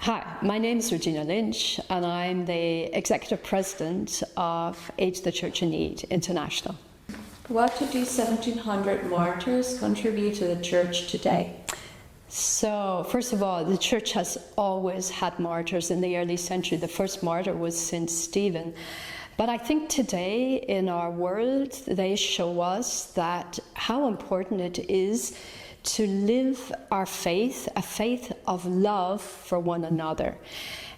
Hi, my name is Regina Lynch and I'm the Executive President of Age the Church in Need International. What did these 1700 martyrs contribute to the Church today? So, first of all, the Church has always had martyrs in the early century. The first martyr was St. Stephen. But I think today in our world, they show us that how important it is to live our faith, a faith of love for one another.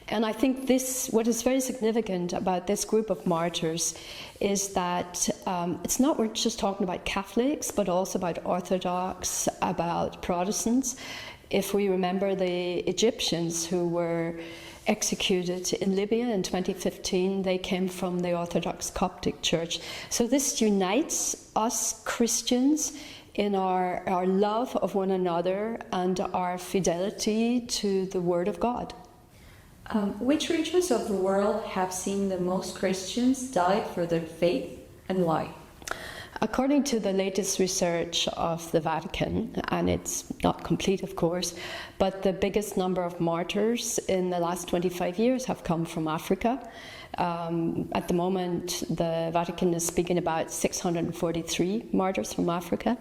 And I think what is very significant about this group of martyrs is that it's not we're just talking about Catholics, but also about Orthodox, about Protestants. If we remember the Egyptians who were executed in Libya in 2015, they came from the Orthodox Coptic Church. So this unites us Christians in our love of one another and our fidelity to the Word of God. Which regions of the world have seen the most Christians die for their faith, and why? According to the latest research of the Vatican, and it's not complete of course, but the biggest number of martyrs in the last 25 years have come from Africa. At the moment, the Vatican is speaking about 643 martyrs from Africa.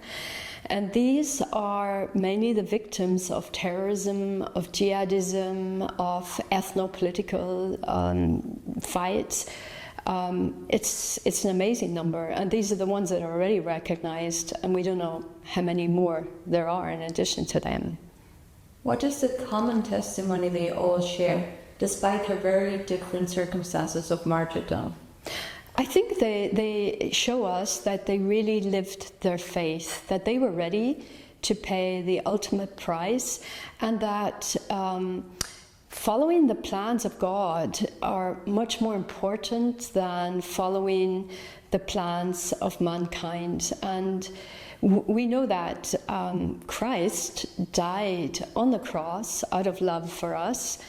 And these are mainly the victims of terrorism, of jihadism, of etno-political fights. It's an amazing number, and these are the ones that are already recognized, and we don't know how many more there are in addition to them. What is the common testimony they all share, despite their very different circumstances of martyrdom? I think they show us that they really lived their faith, that they were ready to pay the ultimate price, and that following the plans of God are much more important than following the plans of mankind. And we know that Christ died on the cross out of love for us,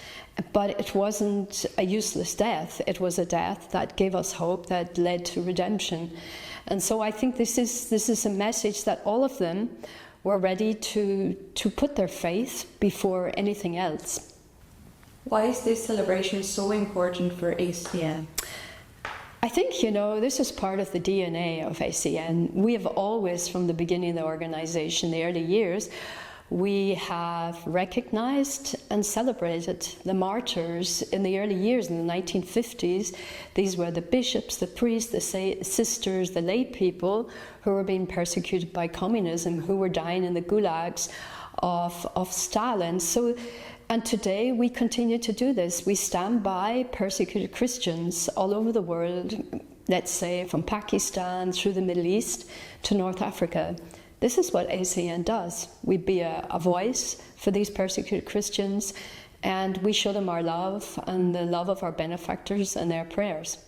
but it wasn't a useless death. It was a death that gave us hope, that led to redemption. And so I think this is a message that all of them were ready to put their faith before anything else. Why is this celebration so important for ACN? I think, this is part of the DNA of ACN. We have always, from the beginning of the organization, the early years, we have recognized and celebrated the martyrs in the early years, in the 1950s. These were the bishops, the priests, the sisters, the lay people who were being persecuted by communism, who were dying in the gulags of Stalin. And today we continue to do this. We stand by persecuted Christians all over the world, let's say from Pakistan through the Middle East to North Africa. This is what ACN does. We be a voice for these persecuted Christians, and we show them our love and the love of our benefactors and their prayers.